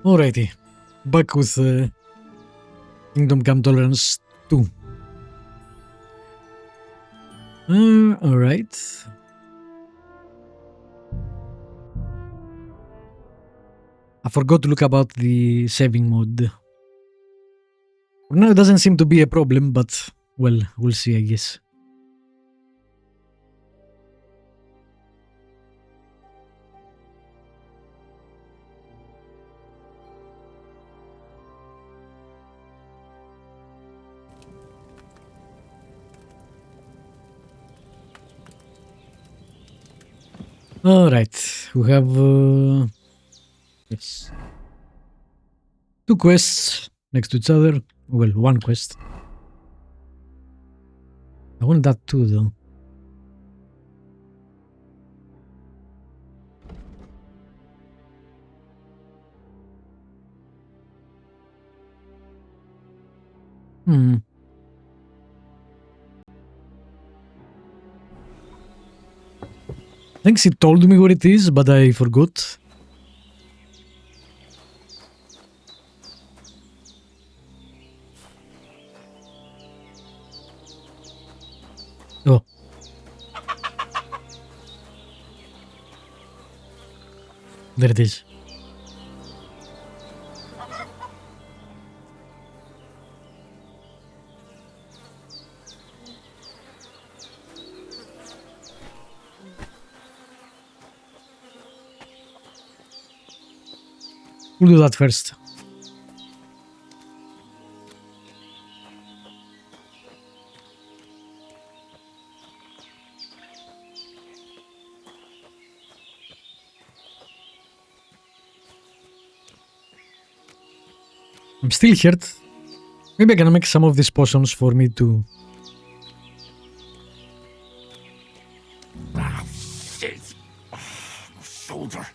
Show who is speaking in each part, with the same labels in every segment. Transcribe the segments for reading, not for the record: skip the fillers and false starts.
Speaker 1: Alrighty, back with Kingdom Come Deliverance 2. Alright. I forgot to look about the saving mode. For now it doesn't seem to be a problem, but well, we'll see, I guess. Alright, we have yes, 2 quests next to each other. Well, 1 quest. I want that too, though. I think she told me what it is, but I forgot. Oh. There it is. We'll do that first. I'm still hurt. Maybe I can make some of these potions for me to...
Speaker 2: Ah, shit. Oh, my shoulder.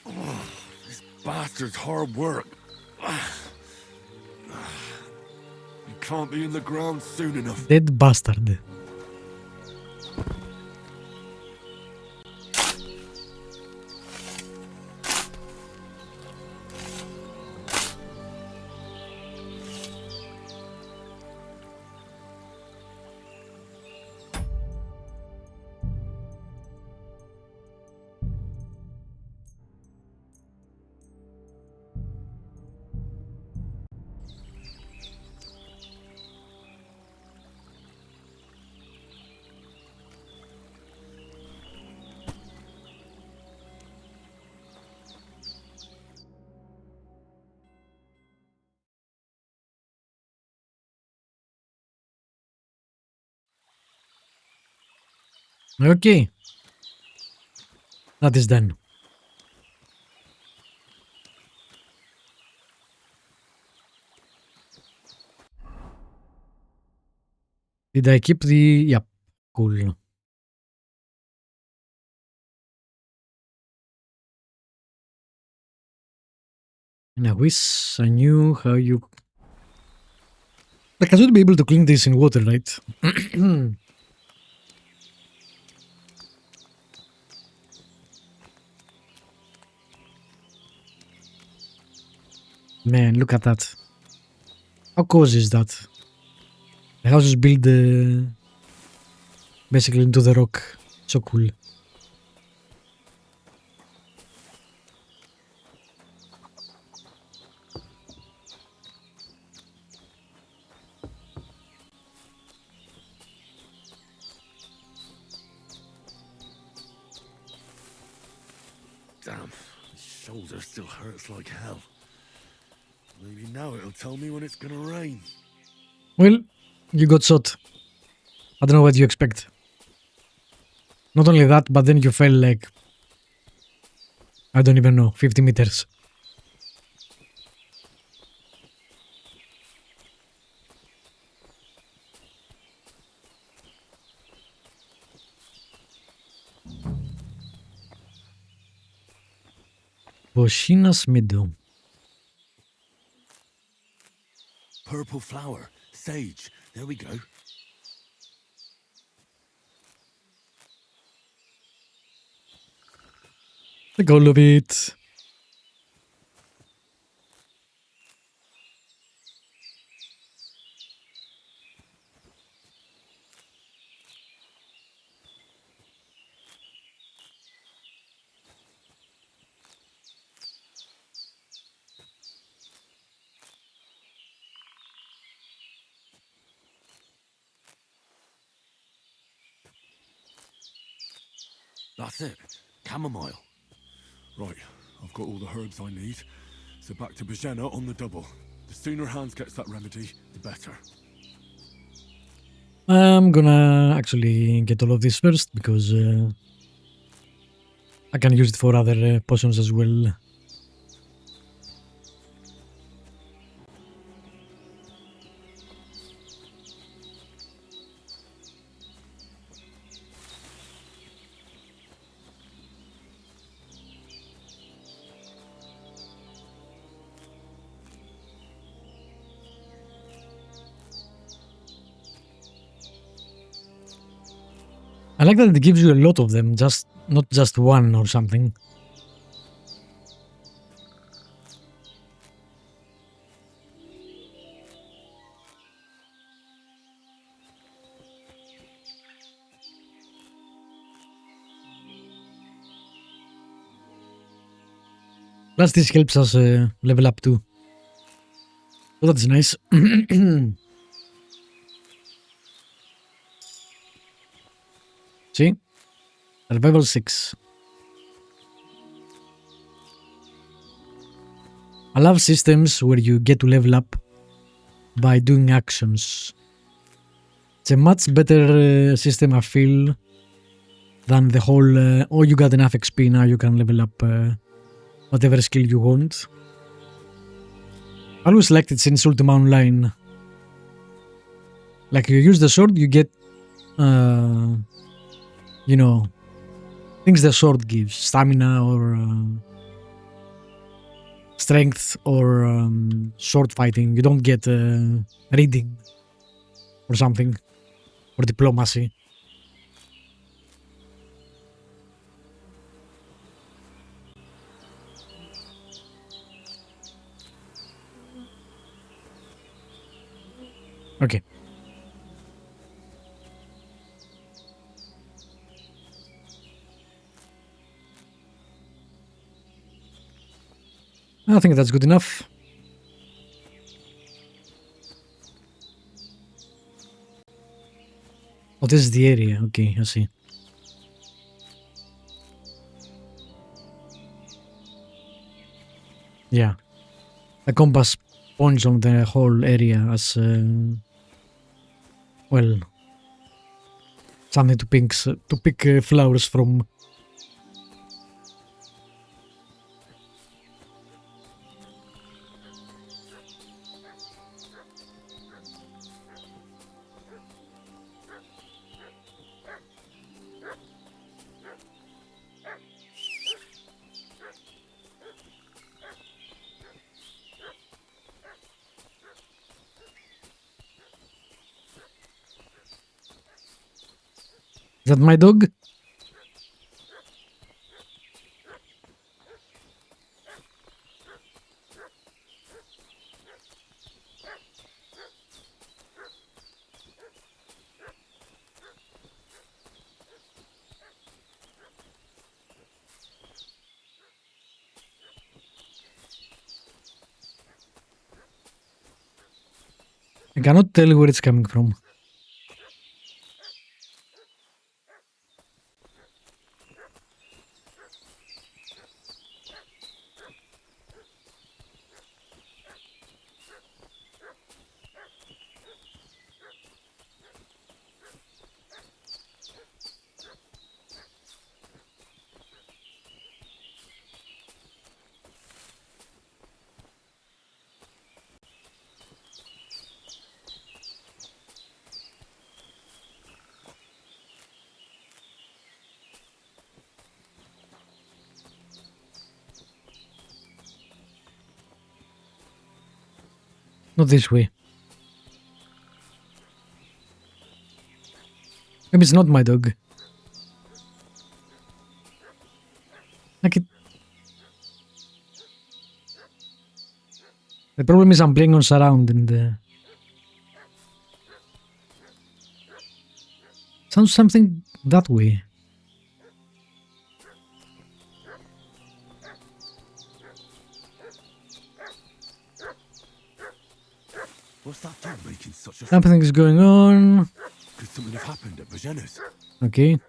Speaker 2: Oh, this bastard's hard work. You can't be in the ground soon enough.
Speaker 1: Dead bastard. Okay. That is done. Did I keep the... Yep. Cool. And I wish I knew how you... Like, I should be able to clean this in water, right? Man, look at that. How cozy is that? The house is built basically into the rock. So cool.
Speaker 2: Damn, my shoulder still hurts like hell. Maybe now it'll tell me when it's gonna rain.
Speaker 1: Well, you got shot. I don't know what you expect. Not only that, but then you fell like... I don't even know, 50 meters. Boshina's Meadow.
Speaker 2: Purple flower, sage. There we go.
Speaker 1: Take all of it.
Speaker 2: That's it. Chamomile. Right, I've got all the herbs I need. So back to Behringer on the double. The sooner Hans gets that remedy, the better.
Speaker 1: I'm gonna actually get all of this first because I can use it for other potions as well. I like that it gives you a lot of them, just not just one or something. Plus this helps us level up too. So that's nice. See? Survival 6. I love systems where you get to level up by doing actions. It's a much better system, I feel, than the whole, oh, you got enough XP, now you can level up whatever skill you want. I always liked it since Ultima Online. Like, you use the sword, you get, you know, things the sword gives. Stamina or strength or sword fighting. You don't get reading or something. Or diplomacy. Okay. I think that's good enough. Oh, this is the area. Okay, I see. Yeah. The compass points on the whole area as, well, something to pick flowers from. Is that my dog? I cannot tell where it's coming from. Not this way. Maybe it's not my dog. Like it. The problem is I'm playing on surround and sounds something that way.
Speaker 2: What's that dog making such a...
Speaker 1: Something is going on.
Speaker 2: Could something have happened at Behringer's?
Speaker 1: Okay.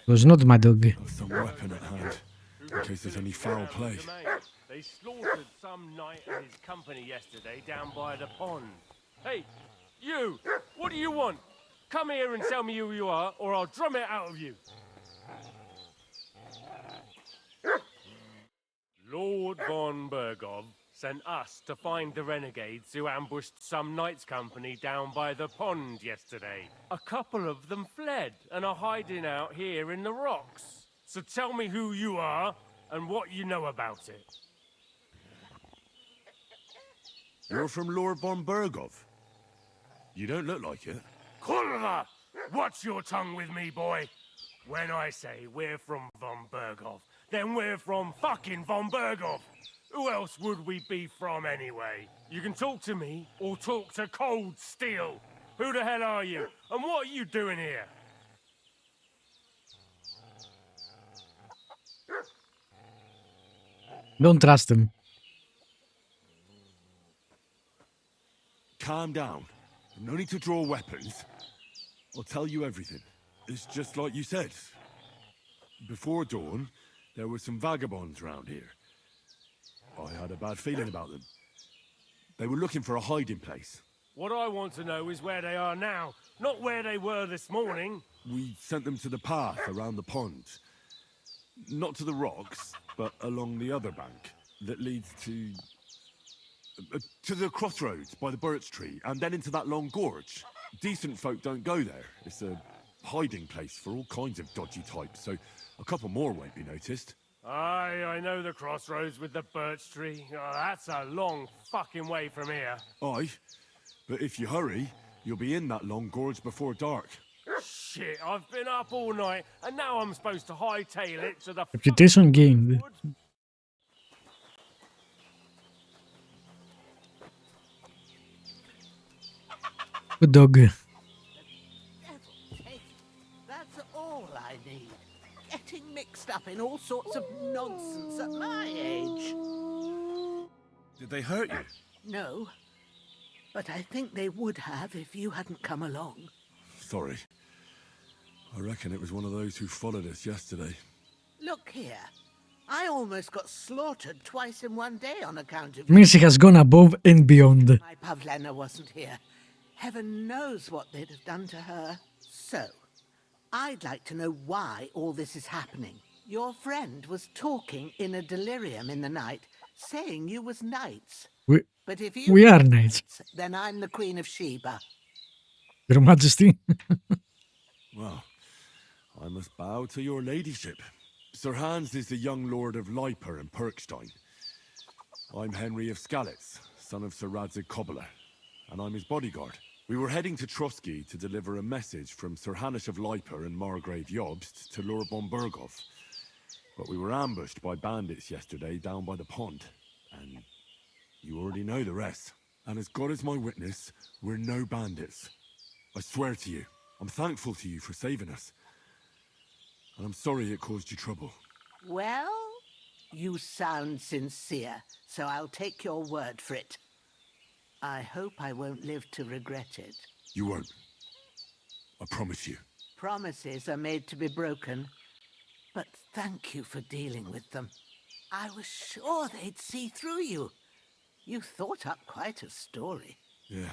Speaker 1: It was not my dog.
Speaker 2: Have some weapon at hand, in case there's any foul play.
Speaker 3: They slaughtered some knight and his company yesterday down by the pond. Hey, you! What do you want? Come here and tell me who you are, or I'll drum it out of you. Lord von Bergov sent us to find the renegades who ambushed some knight's company down by the pond yesterday. A couple of them fled and are hiding out here in the rocks. So tell me who you are and what you know about it.
Speaker 2: You're from Lord von Bergov. You don't look like it.
Speaker 3: Kurva! Watch your tongue with me, boy. When I say we're from von Bergov, then we're from fucking von Bergov. Who else would we be from anyway? You can talk to me or talk to Cold Steel. Who the hell are you? And what are you doing here?
Speaker 1: Don't trust him.
Speaker 2: Calm down. No need to draw weapons. I'll tell you everything. It's just like you said. Before dawn, there were some vagabonds round here. I had a bad feeling about them. They were looking for a hiding place.
Speaker 3: What I want to know is where they are now, not where they were this morning.
Speaker 2: We sent them to the path around the pond. Not to the rocks, but along the other bank that leads to the crossroads by the birch tree, and then into that long gorge. Decent folk don't go there. It's a hiding place for all kinds of dodgy types, so a couple more won't be noticed.
Speaker 3: Aye, I know the crossroads with the birch tree. Oh, that's a long fucking way from here.
Speaker 2: Aye, but if you hurry, you'll be in that long gorge before dark.
Speaker 3: Shit, I've been up all night, and now I'm supposed to hightail it to the
Speaker 1: Reputation gained.
Speaker 3: fucking
Speaker 1: Good dog.
Speaker 4: That's all I need. Getting mixed up in all sorts of nonsense at my age.
Speaker 2: Did they hurt you?
Speaker 4: No, but I think they would have if you hadn't come along.
Speaker 2: Sorry. I reckon it was one of those who followed us yesterday.
Speaker 4: Look here. I almost got slaughtered twice in one day on account of
Speaker 1: Means he has gone above and beyond.
Speaker 4: My Pavlena wasn't here. Heaven knows what they'd have done to her. So, I'd like to know why all this is happening. Your friend was talking in a delirium in the night, saying you was knights. But if you
Speaker 1: We are knights.
Speaker 4: then I'm the Queen of Sheba.
Speaker 1: Your Majesty.
Speaker 2: Well, I must bow to your ladyship. Sir Hans is the young lord of Leiper and Perkstein. I'm Henry of Skalitz, son of Sir Radzig Cobbler, and I'm his bodyguard. We were heading to Trotsky to deliver a message from Sir Hanish of Leiper and Margrave Jobst to Lord von Bergov. But we were ambushed by bandits yesterday down by the pond, and you already know the rest. And as God is my witness, we're no bandits. I swear to you, I'm thankful to you for saving us. And I'm sorry it caused you trouble.
Speaker 4: Well, you sound sincere, so I'll take your word for it. I hope I won't live to regret it.
Speaker 2: You won't. I promise you.
Speaker 4: Promises are made to be broken, but thank you for dealing with them. I was sure they'd see through you. You thought up quite a story.
Speaker 2: Yeah.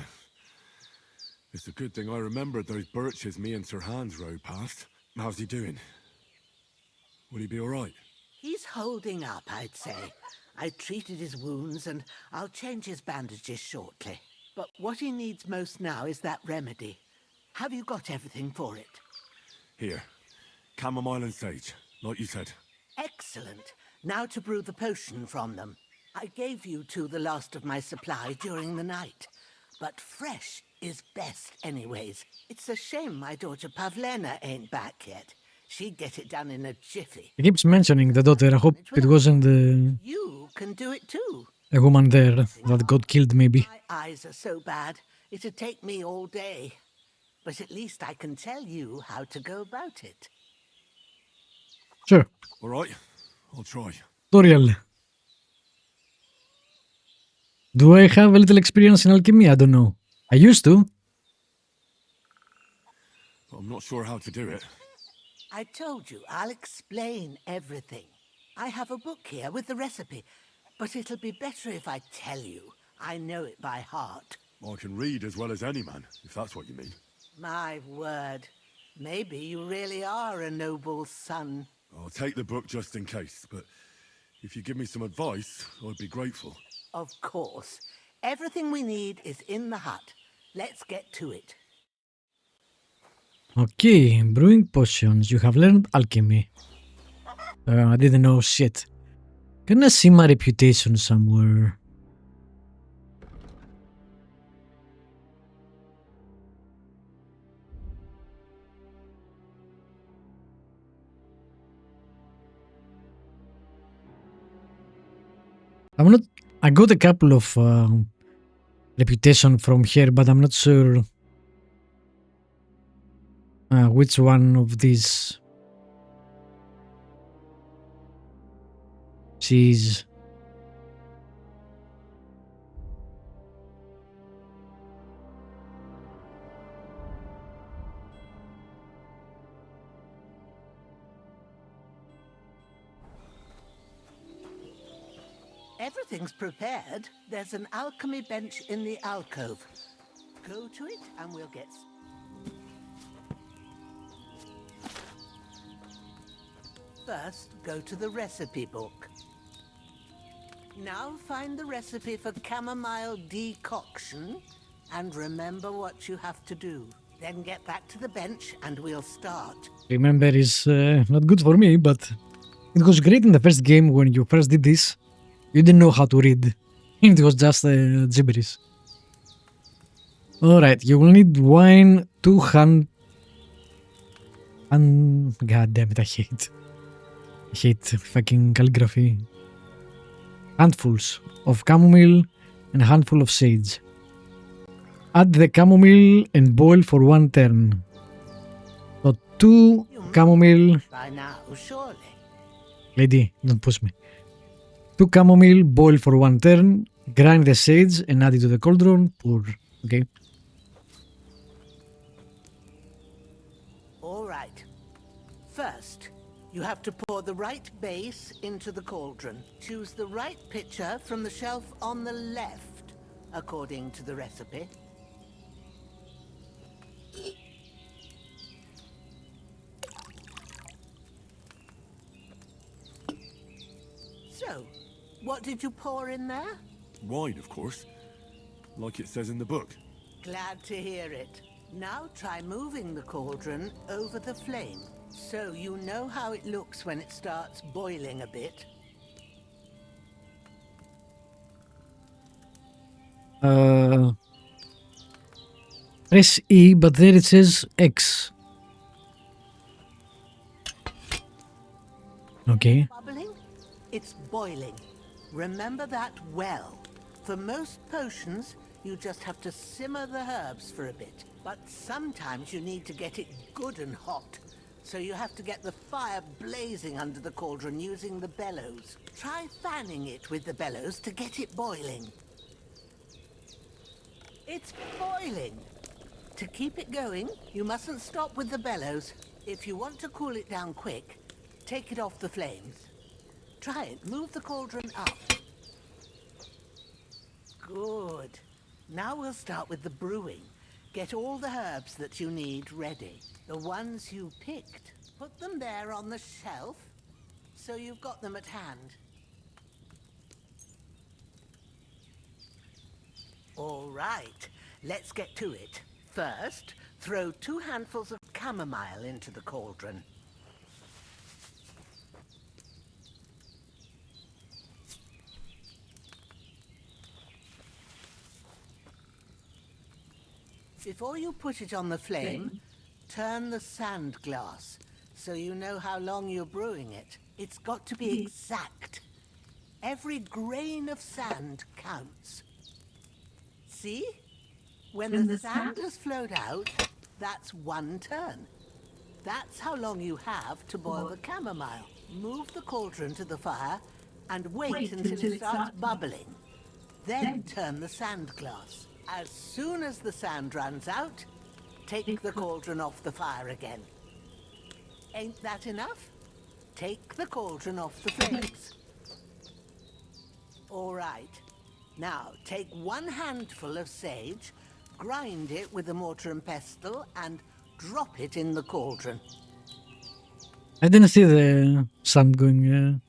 Speaker 2: It's a good thing I remembered those birches me and Sir Hans rode past. How's he doing? Will he be all right?
Speaker 4: He's holding up, I'd say. I treated his wounds and I'll change his bandages shortly. But what he needs most now is that remedy. Have you got everything for it?
Speaker 2: Here. Chamomile and sage, like you said.
Speaker 4: Excellent. Now to brew the potion from them. I gave you two the last of my supply during the night. But fresh is best anyways. It's a shame my daughter Pavlena ain't back yet. She'd get it done in a jiffy.
Speaker 1: He keeps mentioning the daughter. I hope it wasn't
Speaker 4: You can do it too.
Speaker 1: a woman there that got killed, maybe.
Speaker 4: My eyes are so bad, it'd take me all day. But at least I can tell you how to go about it.
Speaker 1: Sure.
Speaker 2: All right, I'll try.
Speaker 1: Tutorial. Do I have a little experience in alchemy? I don't know. I used to.
Speaker 2: But I'm not sure how to do it.
Speaker 4: I told you, I'll explain everything. I have a book here with the recipe, but it'll be better if I tell you. I know it by heart.
Speaker 2: I can read as well as any man, if that's what you mean.
Speaker 4: My word. Maybe you really are a noble son.
Speaker 2: I'll take the book just in case, but if you give me some advice, I'd be grateful.
Speaker 4: Of course. Everything we need is in the hut. Let's get to it.
Speaker 1: Okay, brewing potions. You have learned alchemy. I didn't know shit. Can I see my reputation somewhere? I'm not. I got a couple of reputation from here, but I'm not sure which one of these she's.
Speaker 4: Everything's prepared. There's an alchemy bench in the alcove. Go to it and we'll get... First, go to the recipe book. Now find the recipe for chamomile decoction and remember what you have to do. Then get back to the bench and we'll start.
Speaker 1: Remember is not good for me, but it was great in the first game when you first did this. You didn't know how to read. It was just gibberish. Alright, you will need wine, 2 hand... And... God damn it, I hate fucking calligraphy. Handfuls of chamomile and a handful of sage. Add the chamomile and boil for 1 turn. So 2 chamomile...
Speaker 4: By now, surely.
Speaker 1: Lady, don't push me. 2 chamomile, boil for 1 turn, grind the sage and add it to the cauldron, pour. Okay.
Speaker 4: Alright. First, you have to pour the right base into the cauldron. Choose the right pitcher from the shelf on the left, according to the recipe. So, what did you pour in there?
Speaker 2: Wine, of course. Like it says in the book.
Speaker 4: Glad to hear it. Now try moving the cauldron over the flame, so you know how it looks when it starts boiling a bit.
Speaker 1: Press E, but there it says X. Okay.
Speaker 4: Bubbling? It's boiling. Remember that well. For most potions, you just have to simmer the herbs for a bit. But sometimes you need to get it good and hot. So you have to get the fire blazing under the cauldron using the bellows. Try fanning it with the bellows to get it boiling. It's boiling. To keep it going, you mustn't stop with the bellows. If you want to cool it down quick, take it off the flames. Try it. Move the cauldron up. Good. Now we'll start with the brewing. Get all the herbs that you need ready. The ones you picked. Put them there on the shelf, so you've got them at hand. All right, let's get to it. First, throw 2 handfuls of chamomile into the cauldron. Before you put it on the flame, turn the sand glass so you know how long you're brewing it. It's got to be exact. Every grain of sand counts. See? When the sand has flowed out, that's 1 turn. That's how long you have to boil the chamomile. Move the cauldron to the fire and wait until it starts bubbling. Then turn the sand glass. As soon as the sand runs out, take the cauldron off the fire again. Ain't that enough? Take the cauldron off the flames. All right. Now, take 1 handful of sage, grind it with a mortar and pestle, and drop it in the cauldron.
Speaker 1: I didn't see the sun going.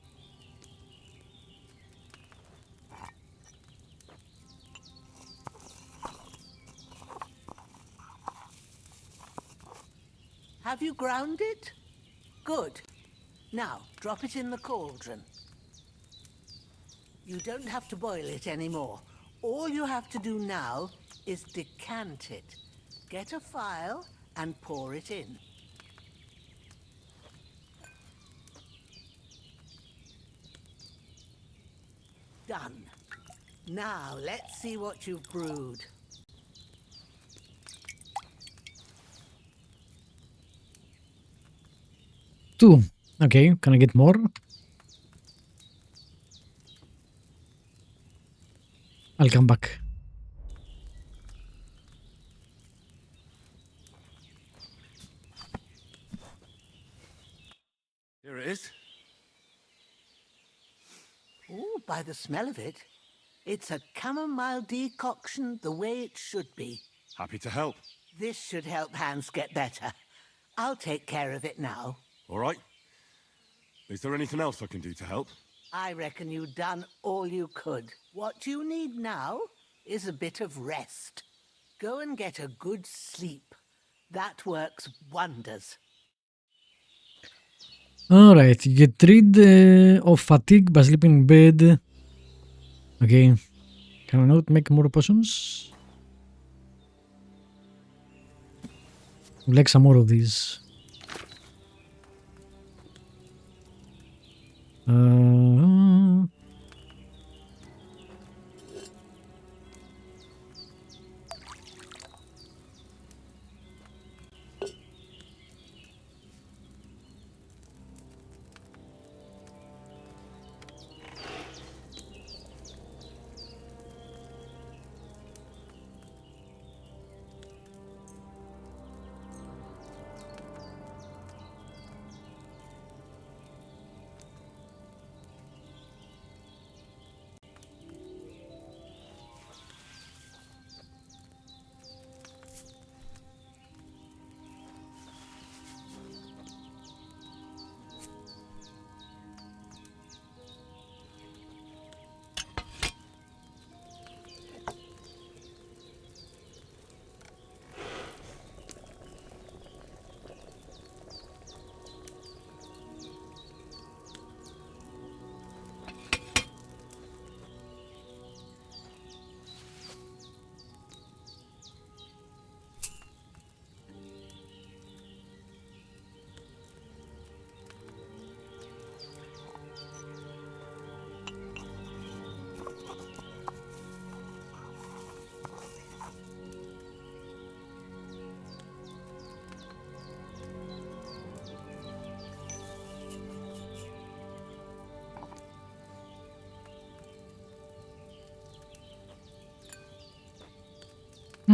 Speaker 4: Have you ground it? Good. Now, drop it in the cauldron. You don't have to boil it anymore. All you have to do now is decant it. Get a phial and pour it in. Done. Now, let's see what you've brewed.
Speaker 1: Two. Okay, can I get more? I'll come back.
Speaker 2: Here it is.
Speaker 4: Ooh, by the smell of it, it's a chamomile decoction the way it should be.
Speaker 2: Happy to help.
Speaker 4: This should help Hans get better. I'll take care of it now.
Speaker 2: All right. Is there anything else I can do to help?
Speaker 4: I reckon you've done all you could. What you need now is a bit of rest. Go and get a good sleep. That works wonders.
Speaker 1: Alright, you get rid of fatigue by sleeping in bed. Okay. Can I not make more potions? I'd like some more of these.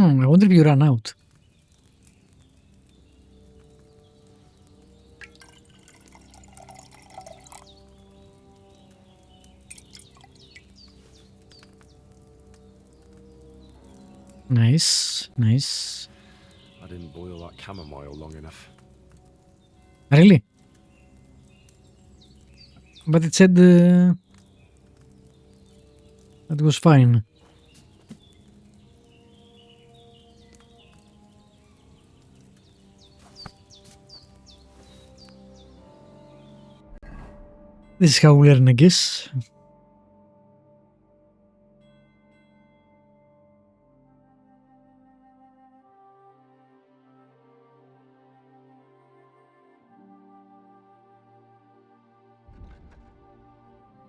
Speaker 1: I wonder if you ran out. Nice, nice.
Speaker 2: I didn't boil that chamomile long enough.
Speaker 1: Really? But it said that was fine. This is how we learn, I guess.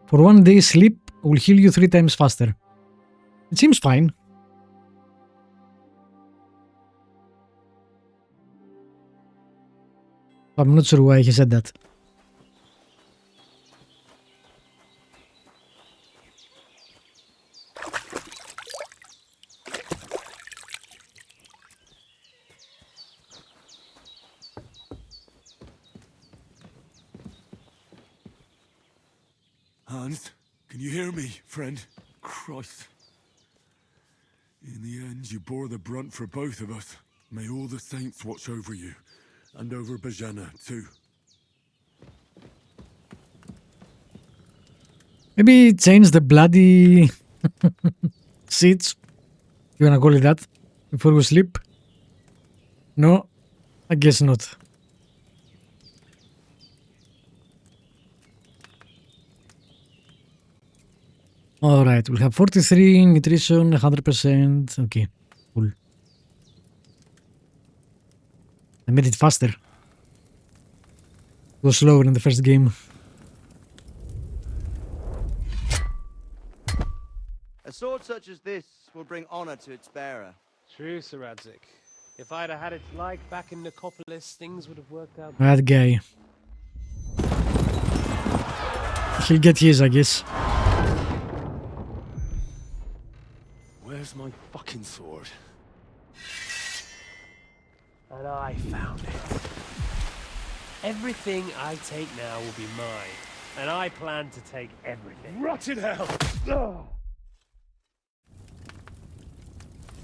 Speaker 1: For 1 day sleep will heal you 3 times faster. It seems fine. I'm not sure why he said that.
Speaker 2: Hans, can you hear me, friend? Christ. In the end, you bore the brunt for both of us. May all the saints watch over you, and over Behringer, too.
Speaker 1: Maybe change the bloody seats, you wanna call it that, before we sleep? No, I guess not. Alright, we'll have 43, nutrition, 100%. Okay, cool. I made it faster. It was slower in the first game.
Speaker 5: A sword such as this will bring honor to its bearer.
Speaker 6: True, Sir Radzik. If I'd have had it like back in Nicopolis, things would have worked out.
Speaker 1: That guy. He'll get his, I guess.
Speaker 2: Where's my fucking sword?
Speaker 6: And I found it. Everything I take now will be mine. And I plan to take everything.
Speaker 2: Rotten hell!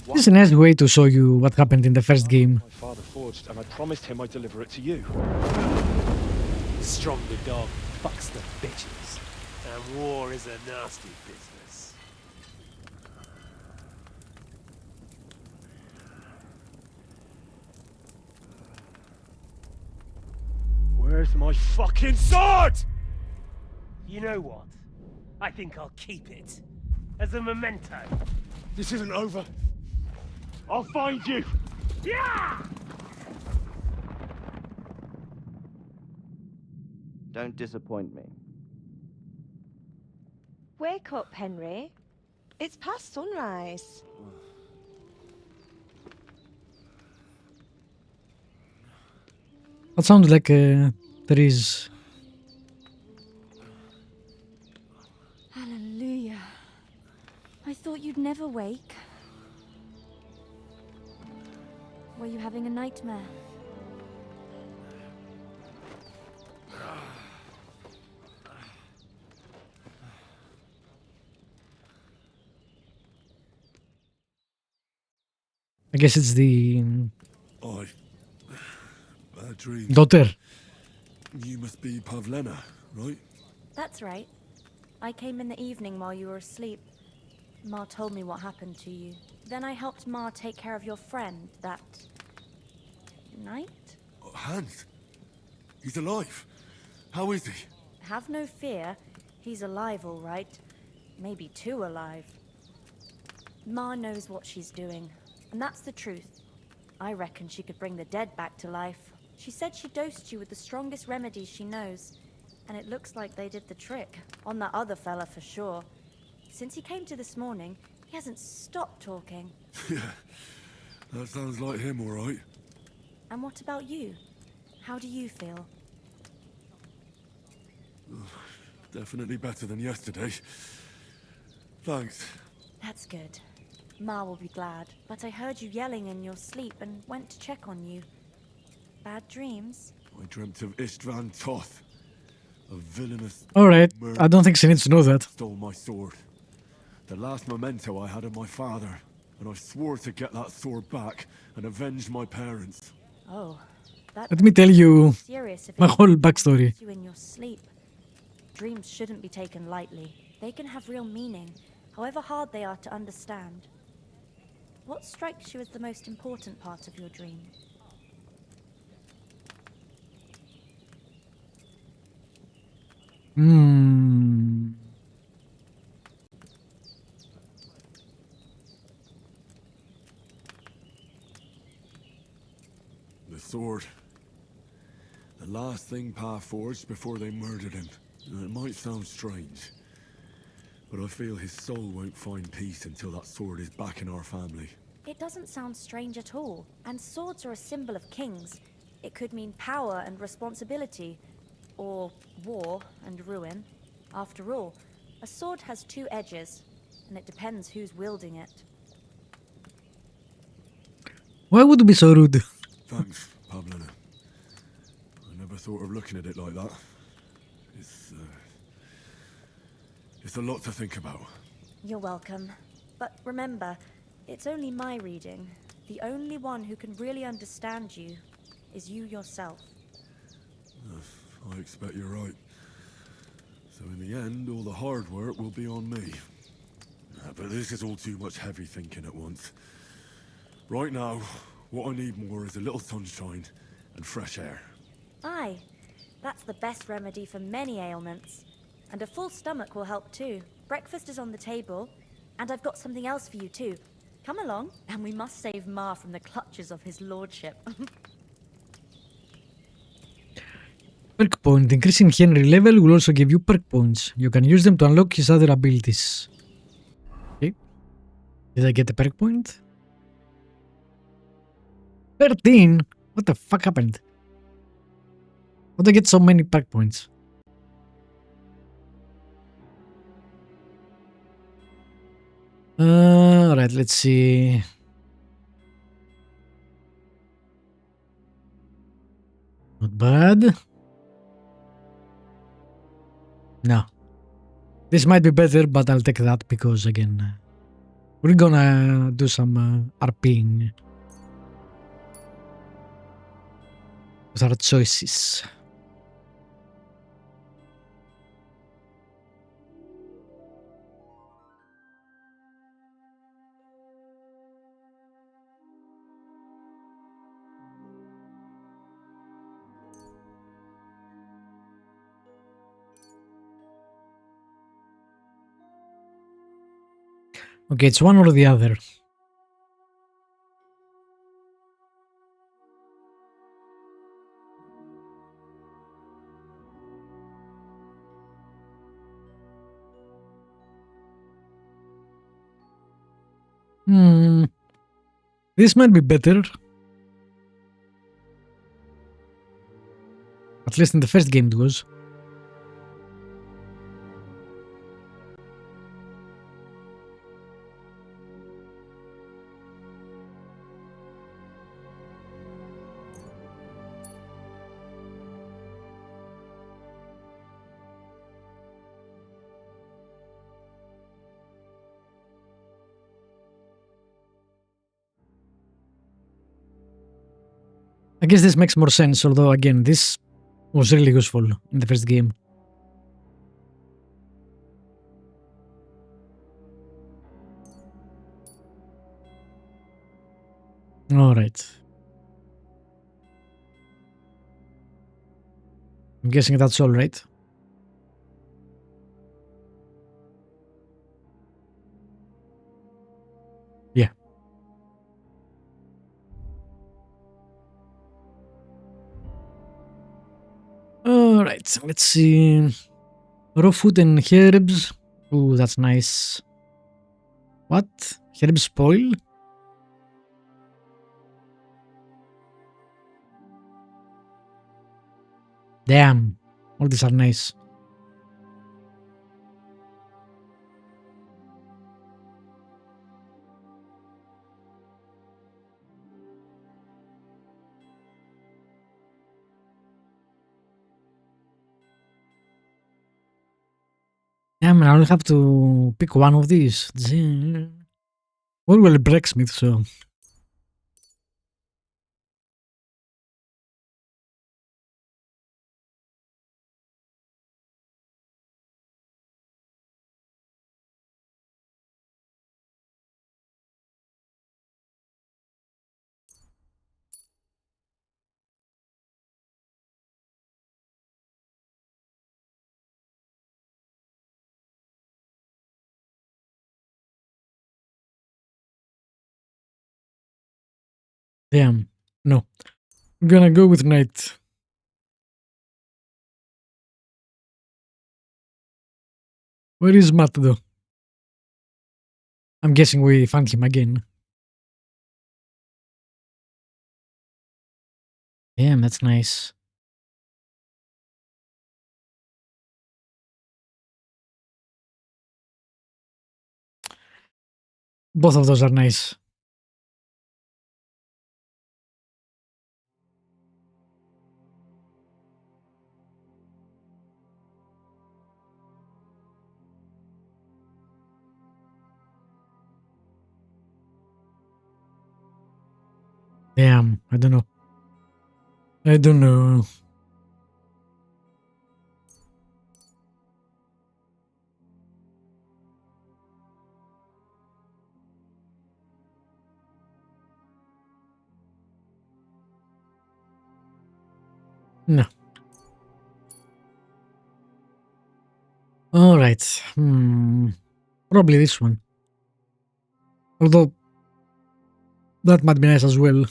Speaker 1: This is a nice way to show you what happened in the first game.
Speaker 2: My father forged, and I promised him I'd deliver it to you.
Speaker 6: Stronger dog fucks the bitches. And war is a nasty business.
Speaker 2: Where's my fucking sword?
Speaker 6: You know what? I think I'll keep it. As a memento.
Speaker 2: This isn't over. I'll find you!
Speaker 6: Yeah!
Speaker 5: Don't disappoint me.
Speaker 7: Wake up, Henry. It's past sunrise.
Speaker 1: That sounds like there is.
Speaker 7: Hallelujah. I thought you'd never wake. Were you having a nightmare?
Speaker 1: I guess it's the
Speaker 2: Bad dream.
Speaker 1: daughter.
Speaker 2: You must be Pavlena, right?
Speaker 7: That's right. I came in the evening while you were asleep. Ma told me what happened to you. Then I helped Ma take care of your friend that night?
Speaker 2: Oh, Hans. He's alive. How is he?
Speaker 7: Have no fear. He's alive, all right. Maybe too alive. Ma knows what she's doing, and that's the truth. I reckon she could bring the dead back to life. She said she dosed you with the strongest remedies she knows, and it looks like they did the trick. On that other fella for sure. Since he came to this morning, he hasn't stopped talking.
Speaker 2: Yeah, that sounds like him, all right.
Speaker 7: And what about you? How do you feel?
Speaker 2: Definitely better than yesterday. Thanks.
Speaker 7: That's good. Ma will be glad, but I heard you yelling in your sleep and went to check on you. Bad dreams?
Speaker 2: I dreamt of Istvan Toth, a villainous
Speaker 1: Alright, I don't think she needs to know that.
Speaker 2: stole my sword. The last memento I had of my father, and I swore to get that sword back and avenge my parents.
Speaker 7: Oh, that's
Speaker 1: Let me tell you
Speaker 7: serious if
Speaker 1: my
Speaker 7: it
Speaker 1: whole backstory.
Speaker 7: you in your sleep. Dreams shouldn't be taken lightly. They can have real meaning, however hard they are to understand. What strikes you as the most important part of your dream?
Speaker 2: The sword. The last thing Pa forged before they murdered him. It might sound strange, but I feel his soul won't find peace until that sword is back in our family.
Speaker 7: It doesn't sound strange at all, and swords are a symbol of kings. It could mean power and responsibility, or war and ruin. After all, a sword has two edges, and it depends who's wielding it.
Speaker 1: Why would you be so rude?
Speaker 2: Thanks, Pavlena. I never thought of looking at it like that. It's It's a lot to think about.
Speaker 7: You're welcome. But remember, it's only my reading. The only one who can really understand you is you yourself.
Speaker 2: I expect you're right. So in the end, all the hard work will be on me. But this is all too much heavy thinking at once. Right now, what I need more is a little sunshine and fresh air.
Speaker 7: Aye, that's the best remedy for many ailments. And a full stomach will help too. Breakfast is on the table, and I've got something else for you too. Come along, and we must save Ma from the clutches of his lordship.
Speaker 1: Perk point. Increasing Henry level will also give you perk points. You can use them to unlock his other abilities. Okay. Did I get a perk point? 13? What the fuck happened? How did I get so many perk points? Alright, let's see. Not bad. No. This might be better, but I'll take that because, again, we're gonna do some RPing with our choices. Okay, it's one or the other. This might be better. At least in the first game it was. I guess this makes more sense, although again, this was really useful in the first game. Alright. I'm guessing that's all right. Yeah. Alright, let's see. Raw food and herbs. Ooh, that's nice. What? Herbs spoil? Damn. All these are nice. Damn, I only have to pick one of these. Well, blacksmith, so. Damn. No. I'm gonna go with night. Where is Matt, though? I'm guessing we found him again. Damn, that's nice. Both of those are nice. Damn, I don't know. I don't know. No. Alright. Probably this one. Although, that might be nice as well.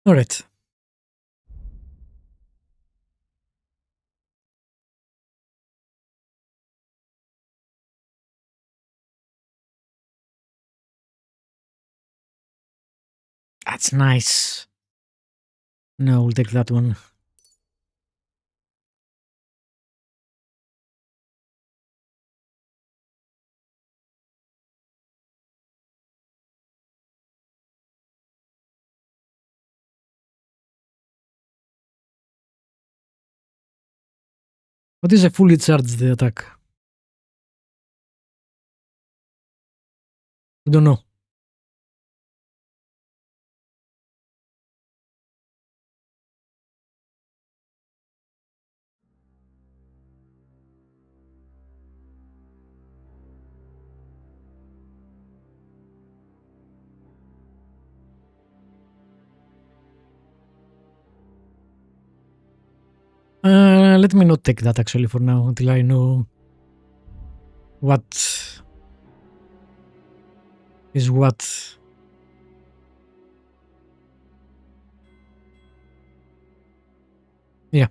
Speaker 1: Alright. That's nice. No, we'll take that one. What is a fully charged attack? I don't know. Let me not take that actually for now until I know what is what. Yeah.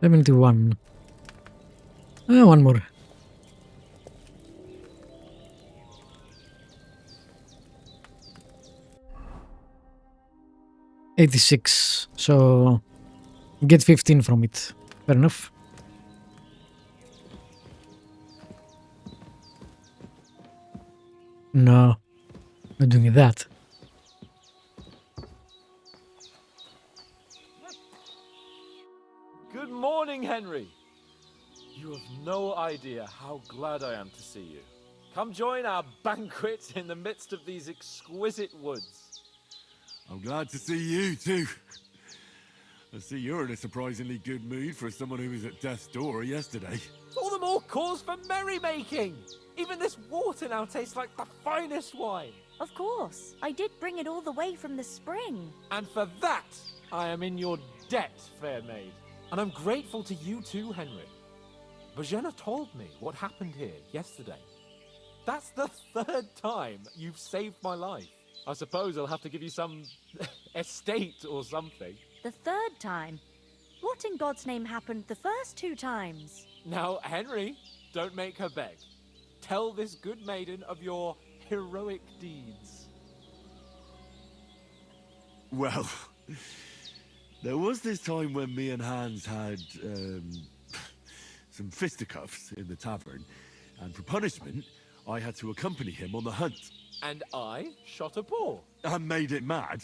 Speaker 1: $71. One more. $86. So get 15 from it. Fair enough. No, not doing that.
Speaker 8: Good morning, Henry. You have no idea how glad I am to see you. Come join our banquet in the midst of these exquisite woods.
Speaker 2: I'm glad to see you too. I see you're in a surprisingly good mood for someone who was at death's door yesterday.
Speaker 8: All the more cause for merrymaking. Even this water now tastes like the finest wine.
Speaker 7: Of course. I did bring it all the way from the spring.
Speaker 8: And for that, I am in your debt, fair maid. And I'm grateful to you too, Henry. Behringer told me what happened here yesterday. That's the third time you've saved my life. I suppose I'll have to give you some estate or something.
Speaker 7: The third time? What in God's name happened the first 2 times?
Speaker 8: Now, Henry, don't make her beg. Tell this good maiden of your heroic deeds.
Speaker 2: Well, there was this time when me and Hans had some fisticuffs in the tavern, and for punishment, I had to accompany him on the hunt.
Speaker 8: And I shot a boar.
Speaker 2: And made it mad.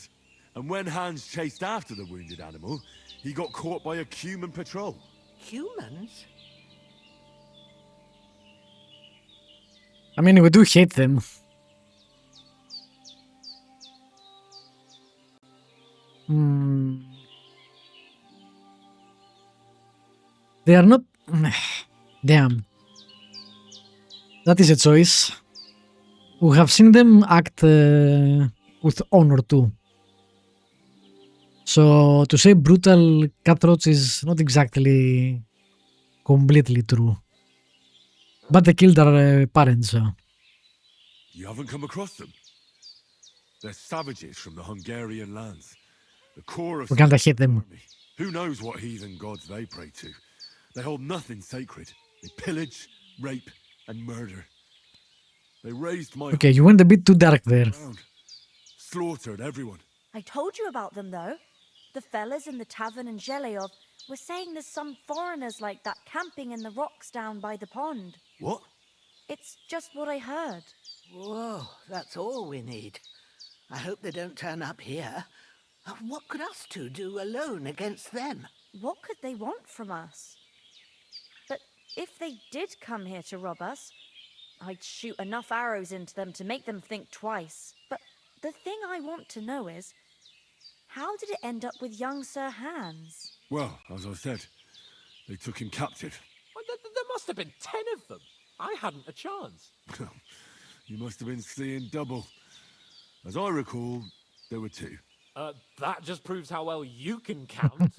Speaker 2: And when Hans chased after the wounded animal, he got caught by a human patrol.
Speaker 4: Humans?
Speaker 1: I mean, we do hate them. They are not... Damn. That is a choice. We have seen them act with honor too. So to say brutal cutthroats is not exactly completely true. But they killed our parents.
Speaker 2: You haven't come across them? They're savages from the Hungarian lands. The core of...
Speaker 1: We can't hate them.
Speaker 2: army. Who knows what heathen gods they pray to? They hold nothing sacred. They pillage, rape, and murder. They raised my...
Speaker 1: Okay, you went a bit too dark there.
Speaker 2: around. slaughtered everyone.
Speaker 7: I told you about them, though. The fellas in the tavern in Zheleov were saying there's some foreigners like that camping in the rocks down by the pond.
Speaker 2: What?
Speaker 7: It's just what I heard.
Speaker 4: Whoa, that's all we need. I hope they don't turn up here. What could us two do alone against them?
Speaker 7: What could they want from us? But if they did come here to rob us, I'd shoot enough arrows into them to make them think twice. But the thing I want to know is, how did it end up with young Sir Hans?
Speaker 2: Well, as I said, they took him captive.
Speaker 8: Well, there must have been 10 of them. I hadn't a chance.
Speaker 2: You must have been seeing double. As I recall, there were 2.
Speaker 8: That just proves how well you can count.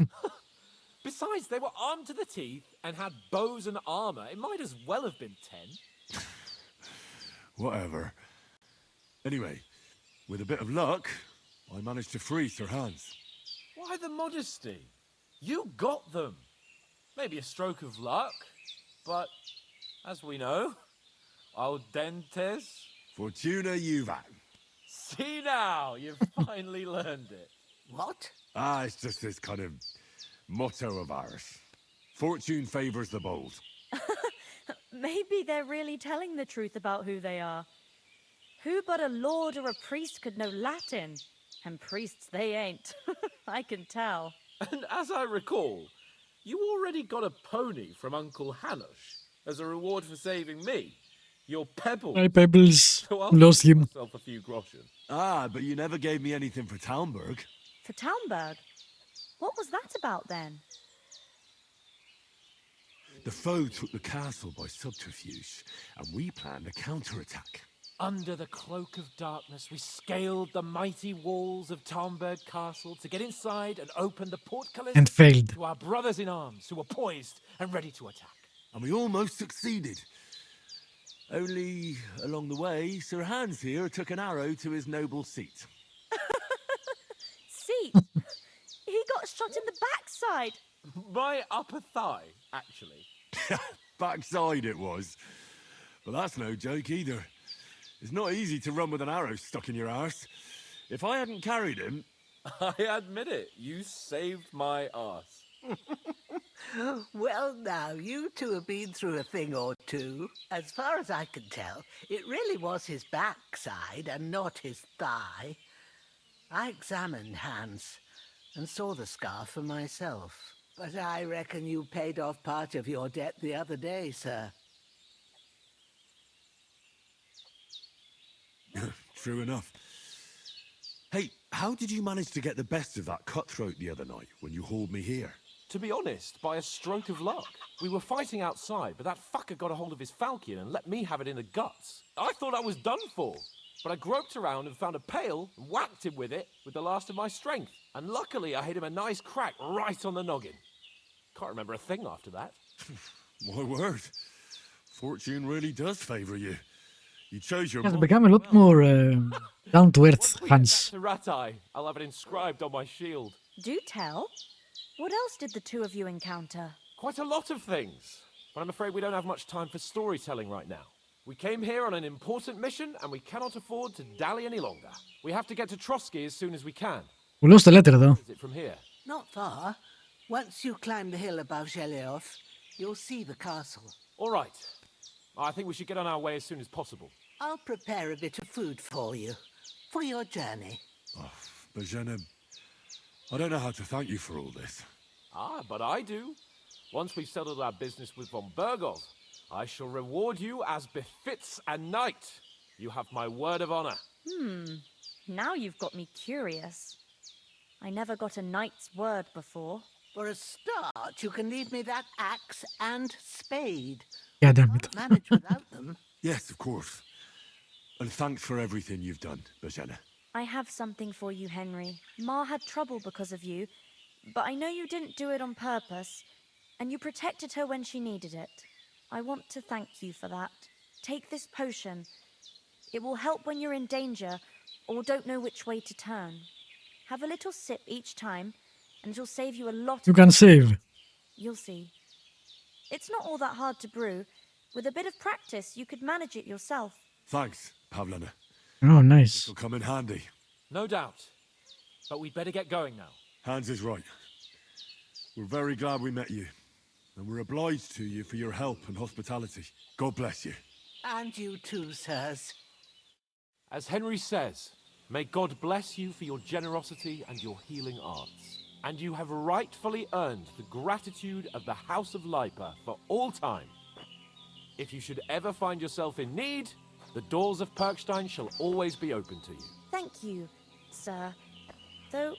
Speaker 8: Besides, they were armed to the teeth and had bows and armor. It might as well have been 10.
Speaker 2: Whatever. Anyway, with a bit of luck, I managed to free Sir Hans.
Speaker 8: Why the modesty? You got them. Maybe a stroke of luck, but as we know, al dentes.
Speaker 2: Fortuna juvat.
Speaker 8: See now, you've finally learned it.
Speaker 4: What?
Speaker 2: It's just this kind of motto of ours. Fortune favors the bold.
Speaker 7: Maybe they're really telling the truth about who they are. Who but a lord or a priest could know Latin? And priests they ain't. I can tell.
Speaker 8: And as I recall, you already got a pony from Uncle Hanush as a reward for saving me. Your pebbles.
Speaker 1: My pebbles
Speaker 8: So I'll
Speaker 1: lost
Speaker 8: give
Speaker 1: him.
Speaker 8: myself a few groschen.
Speaker 2: But you never gave me anything for Talmberg.
Speaker 7: For Talmberg? What was that about then?
Speaker 2: The foe took the castle by subterfuge, and we planned a counterattack.
Speaker 8: Under the cloak of darkness, we scaled the mighty walls of Talmberg Castle to get inside and open the portcullis
Speaker 1: And failed.
Speaker 8: to our brothers in arms who were poised and ready to attack.
Speaker 2: And we almost succeeded. Only, along the way, Sir Hans here took an arrow to his noble seat.
Speaker 7: Seat? He got shot in the backside.
Speaker 8: My upper thigh, actually.
Speaker 2: Backside it was. But that's no joke either. It's not easy to run with an arrow stuck in your arse. If I hadn't carried him...
Speaker 8: I admit it, you saved my arse.
Speaker 4: Well, now, you two have been through a thing or two. As far as I can tell, it really was his backside and not his thigh. I examined Hans and saw the scar for myself. But I reckon you paid off part of your debt the other day, sir.
Speaker 2: True enough. Hey, how did you manage to get the best of that cutthroat the other night when you hauled me here?
Speaker 8: To be honest, by a stroke of luck. We were fighting outside, but that fucker got a hold of his falchion and let me have it in the guts. I thought I was done for, but I groped around and found a pail and whacked him with it with the last of my strength. And luckily I hit him a nice crack right on the noggin. Can't remember a thing after that.
Speaker 2: My word. Fortune really does favor you. You chose your...
Speaker 1: Has become a lot more down to earth,
Speaker 8: Once we
Speaker 1: Hans.
Speaker 8: get back to Ratai, I'll have it inscribed on my shield.
Speaker 7: Do tell. What else did the two of you encounter?
Speaker 8: Quite a lot of things, but I'm afraid we don't have much time for storytelling right now. We came here on an important mission, and we cannot afford to dally any longer. We have to get to Trotsky as soon as we can.
Speaker 1: We lost the letter though.
Speaker 8: Is it from here?
Speaker 4: Not far. Once you climb the hill above Zheleov, you'll see the castle.
Speaker 8: All right. I think we should get on our way as soon as possible.
Speaker 4: I'll prepare a bit of food for you, for your journey.
Speaker 2: Oh, Behringer, I don't know how to thank you for all this.
Speaker 8: But I do. Once we've settled our business with von Bergov, I shall reward you as befits a knight. You have my word of honor.
Speaker 7: Now you've got me curious. I never got a knight's word before.
Speaker 4: For a start, you can leave me that axe and spade.
Speaker 1: God damn it.
Speaker 4: Can't manage without them.
Speaker 2: Yes, of course. And thanks for everything you've done, Behringer.
Speaker 7: I have something for you, Henry. Ma had trouble because of you, but I know you didn't do it on purpose, and you protected her when she needed it. I want to thank you for that. Take this potion. It will help when you're in danger or don't know which way to turn. Have a little sip each time, and it'll save you a lot
Speaker 1: You
Speaker 7: of...
Speaker 1: can save.
Speaker 7: You'll see. It's not all that hard to brew. With a bit of practice, you could manage it yourself.
Speaker 2: Thanks, Pavlana.
Speaker 1: Oh, nice.
Speaker 2: This'll come in handy.
Speaker 8: No doubt. But we'd better get going now.
Speaker 2: Hans is right. We're very glad we met you. And we're obliged to you for your help and hospitality. God bless you.
Speaker 4: And you too, sirs.
Speaker 8: As Henry says, may God bless you for your generosity and your healing arts. And you have rightfully earned the gratitude of the House of Lipa for all time. If you should ever find yourself in need, the doors of Perkstein shall always be open to you.
Speaker 7: Thank you, sir. Though,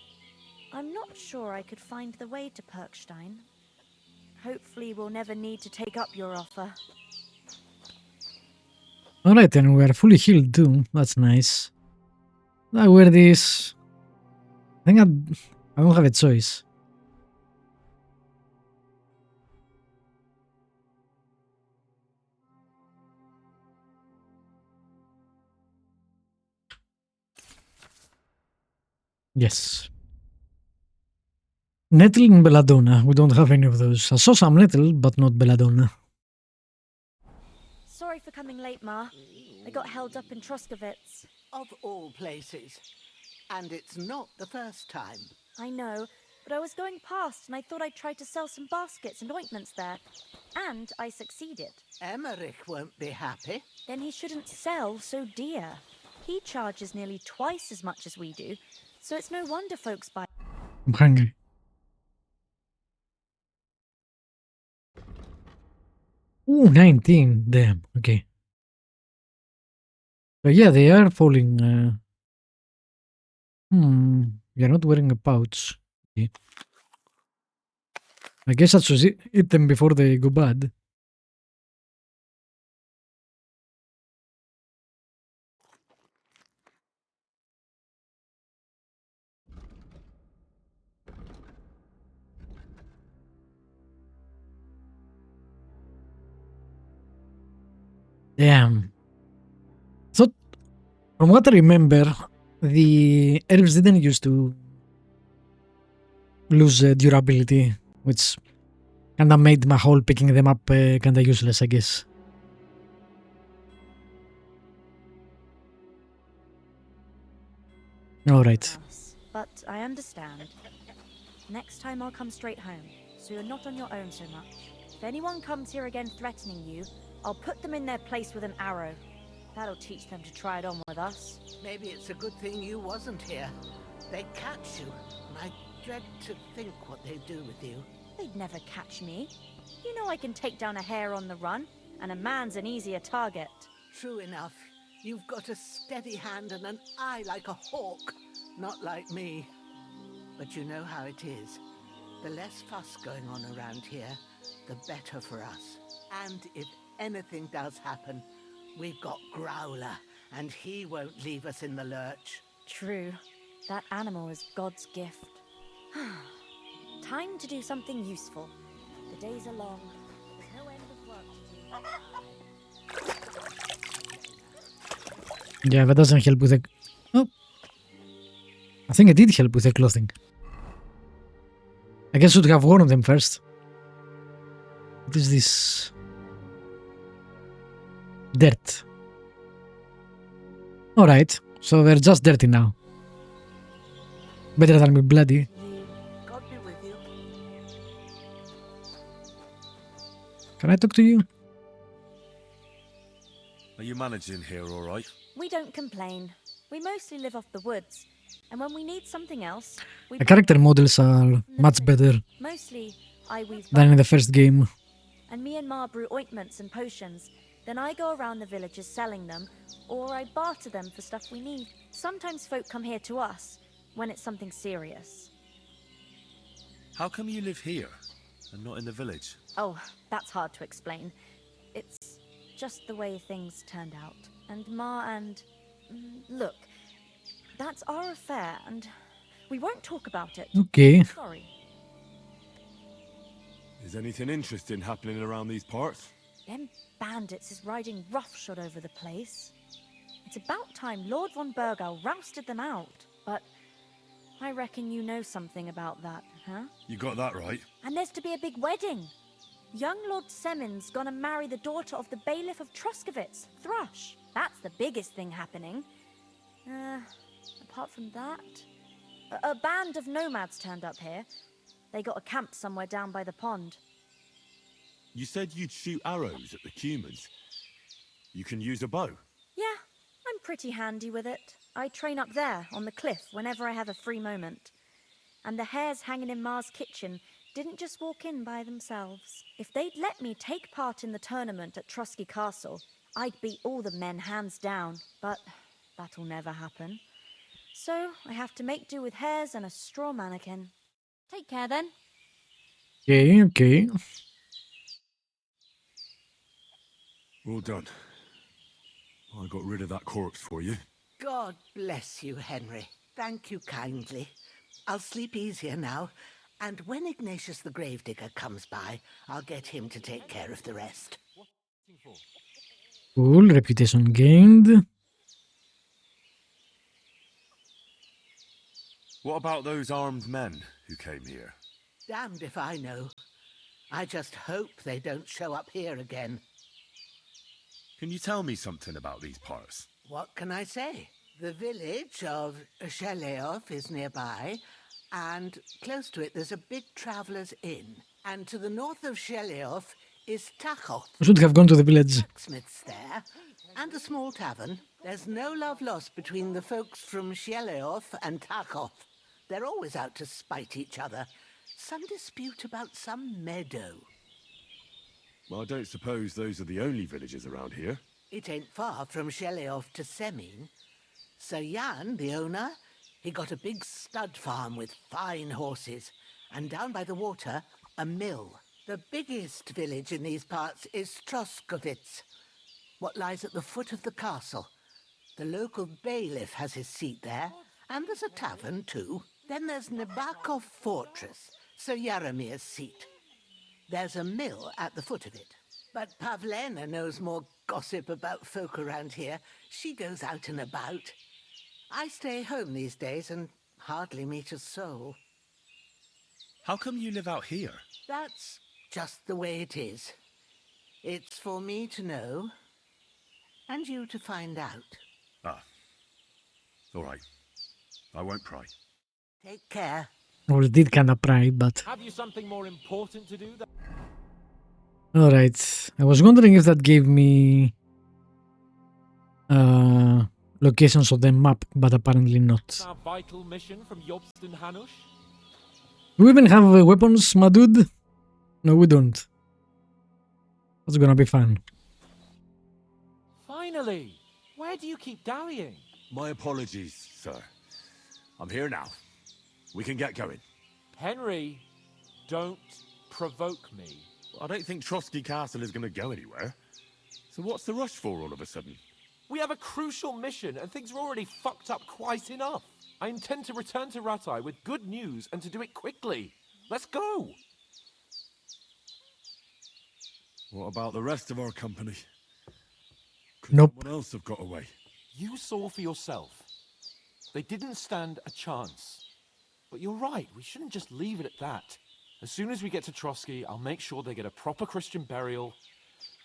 Speaker 7: I'm not sure I could find the way to Perkstein. Hopefully we'll never need to take up your offer.
Speaker 1: Alright, and we are fully healed too. That's nice. I wear this. I think I don't have a choice. Yes. Nettle and belladonna. We don't have any of those. I saw some nettle, but not belladonna.
Speaker 7: Sorry for coming late, Ma. I got held up in Troskovitz.
Speaker 4: Of all places. And it's not the first time.
Speaker 7: I know, but I was going past and I thought I'd try to sell some baskets and ointments there. And I succeeded.
Speaker 4: Emmerich won't be happy.
Speaker 7: Then he shouldn't sell so dear. He charges nearly twice as much as we do, so it's no wonder folks buy.
Speaker 1: I'm hungry. Ooh, 19. Damn. Okay. But yeah, they are falling. You're not wearing a pouch. Okay. I guess I should eat them before they go bad. Damn. So, from what I remember, the herbs didn't used to lose durability, which kinda made my whole picking them up kinda useless, I guess. Alright.
Speaker 7: But I understand. Next time I'll come straight home, so you're not on your own so much. If anyone comes here again threatening you, I'll put them in their place with an arrow. That'll teach them to try it on with us.
Speaker 4: Maybe it's a good thing you wasn't here. They'd catch you, and I dread to think what they'd do with you.
Speaker 7: They'd never catch me. You know I can take down a hare on the run, and a man's an easier target.
Speaker 4: True enough. You've got a steady hand and an eye like a hawk. Not like me. But you know how it is. The less fuss going on around here, the better for us. And if anything does happen, we've got Growler, and he won't leave us in the lurch.
Speaker 7: True. That animal is God's gift. Time to do something useful. The days are long. There's no end of work to do.
Speaker 1: Yeah, that doesn't help with the... Oh. I think it did help with the clothing. I guess I should have worn them first. What is this? Dirt. Alright, so they're just dirty now. Better than be bloody.
Speaker 4: God be with you.
Speaker 1: Can I talk to you?
Speaker 2: Are you managing here all right?
Speaker 7: We don't complain. We mostly live off the woods. And when we need something else, we...
Speaker 1: The character models are much better
Speaker 7: Mostly, I weave
Speaker 1: than in the first game.
Speaker 7: and me and Ma brew ointments and potions. Then I go around the villages selling them, or I barter them for stuff we need. Sometimes folk come here to us, when it's something serious.
Speaker 2: How come you live here and not in the village?
Speaker 7: Oh, that's hard to explain. It's just the way things turned out. And Ma and... Look, that's our affair, and we won't talk about it.
Speaker 1: Okay.
Speaker 7: Sorry.
Speaker 2: Is anything interesting happening around these parts?
Speaker 7: Them bandits is riding roughshod over the place. It's about time Lord von Burgau rousted them out. But I reckon you know something about that, huh?
Speaker 2: You got that right.
Speaker 7: And there's to be a big wedding. Young Lord Semon's gonna marry the daughter of the bailiff of Troskovitz, Thrush. That's the biggest thing happening. Apart from that, a band of nomads turned up here. They got a camp somewhere down by the pond.
Speaker 2: You said you'd shoot arrows at the humans. You can use a bow.
Speaker 7: Yeah, I'm pretty handy with it. I train up there on the cliff whenever I have a free moment. And the hares hanging in Ma's kitchen didn't just walk in by themselves. If they'd let me take part in the tournament at Trusky Castle, I'd beat all the men hands down, but that'll never happen. So I have to make do with hares and a straw mannequin. Take care then.
Speaker 1: Okay, okay.
Speaker 2: Well done. I got rid of that corpse for you.
Speaker 4: God bless you, Henry. Thank you kindly. I'll sleep easier now, and when Ignatius the Gravedigger comes by, I'll get him to take care of the rest.
Speaker 1: Cool, reputation gained.
Speaker 2: What about those armed men who came here?
Speaker 4: Damned if I know. I just hope they don't show up here again.
Speaker 2: Can you tell me something about these parts?
Speaker 4: What can I say? The village of Sheleov is nearby, and close to it there's a big traveller's inn. And to the north of Sheleov is Tachov.
Speaker 1: I should have gone to the village.
Speaker 4: Blacksmith's there, and a small tavern. There's no love lost between the folks from Sheleov and Tachov. They're always out to spite each other. Some dispute about some meadow.
Speaker 2: Well, I don't suppose those are the only villages around here.
Speaker 4: It ain't far from Sheleov to Semin. Sir Jan, the owner, he got a big stud farm with fine horses, and down by the water, a mill. The biggest village in these parts is Troskovitz, what lies at the foot of the castle. The local bailiff has his seat there, and there's a tavern too. Then there's Nabakov Fortress, Sir Yaramir's seat. There's a mill at the foot of it. But Pavlena knows more gossip about folk around here. She goes out and about. I stay home these days and hardly meet a soul.
Speaker 2: How come you live out here?
Speaker 4: That's just the way it is. It's for me to know, and you to find out.
Speaker 2: Ah. All right. I won't pry.
Speaker 4: Take care.
Speaker 1: Well, it did kinda pry, but...
Speaker 8: Have you something more important to do?
Speaker 1: Alright. I was wondering if that gave me... locations of the map, but apparently not.
Speaker 8: Our vital mission from Jobst and Hanush?
Speaker 1: Do we even have weapons, my dude? No, we don't. That's gonna be fun.
Speaker 8: Finally! Where do you keep dallying?
Speaker 2: My apologies, sir. I'm here now. We can get going.
Speaker 8: Henry, don't provoke me.
Speaker 2: I don't think Trosky Castle is going to go anywhere. So what's the rush for all of a sudden?
Speaker 8: We have a crucial mission, and things are already fucked up quite enough. I intend to return to Ratai with good news, and to do it quickly. Let's go!
Speaker 2: What about the rest of our company? Could
Speaker 1: Nope.
Speaker 2: someone else have got away?
Speaker 8: You saw for yourself. They didn't stand a chance. But you're right, we shouldn't just leave it at that. As soon as we get to Trosky, I'll make sure they get a proper Christian burial,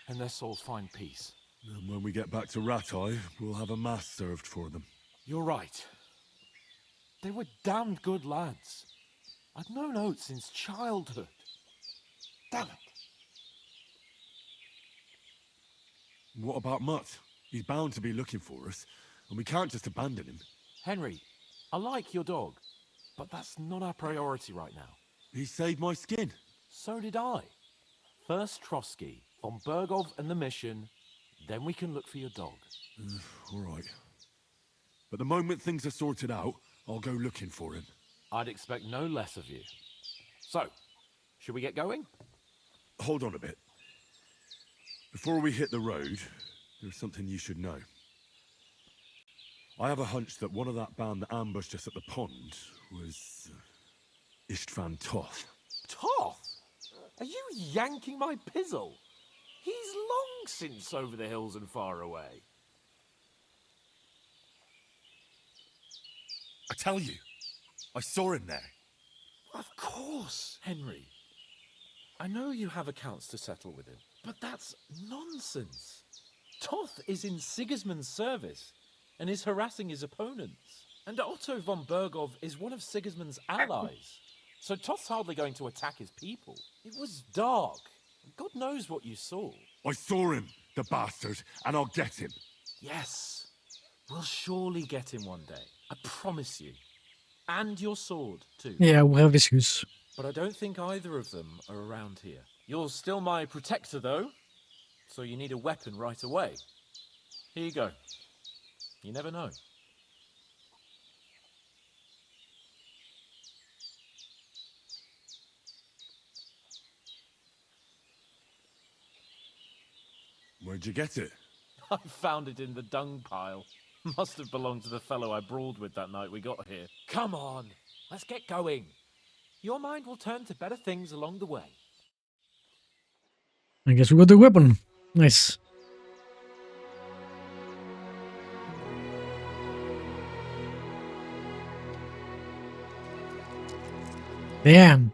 Speaker 8: and their souls find peace.
Speaker 2: And when we get back to Ratai, we'll have a mass served for them.
Speaker 8: You're right. They were damned good lads. I'd known Oates since childhood. Damn it.
Speaker 2: What about Mutt? He's bound to be looking for us, and we can't just abandon him.
Speaker 8: Henry, I like your dog, but that's not our priority right now.
Speaker 2: He saved my skin.
Speaker 8: So did I. First Trosky, von Bergov and the mission, then we can look for your dog.
Speaker 2: All right. But the moment things are sorted out, I'll go looking for him.
Speaker 8: I'd expect no less of you. So, should we get going?
Speaker 2: Hold on a bit. Before we hit the road, there's something you should know. I have a hunch that one of that band that ambushed us at the pond was Istvan Toth.
Speaker 8: Toth? Are you yanking my pizzle? He's long since over the hills and far away.
Speaker 2: I tell you, I saw him there.
Speaker 8: Of course, Henry. I know you have accounts to settle with him, but that's nonsense. Toth is in Sigismund's service and is harassing his opponents. And Otto von Bergov is one of Sigismund's allies. So Toth's hardly going to attack his people. It was dark. God knows what you saw.
Speaker 2: I saw him, the bastard, and I'll get him.
Speaker 8: Yes. We'll surely get him one day. I promise you. And your sword, too.
Speaker 1: Yeah, we have issues.
Speaker 8: But I don't think either of them are around here. You're still my protector, though. So you need a weapon right away. Here you go. You never know.
Speaker 2: Where'd you get it?
Speaker 8: I found it in the dung pile. Must have belonged to the fellow I brawled with that night we got here. Come on, let's get going. Your mind will turn to better things along the way.
Speaker 1: I guess we got the weapon. Nice. Damn.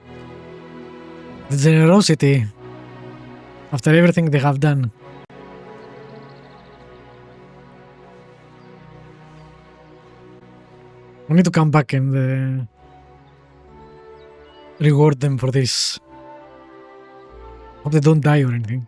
Speaker 1: The generosity after everything they have done. We need to come back and reward them for this. Hope they don't die or anything.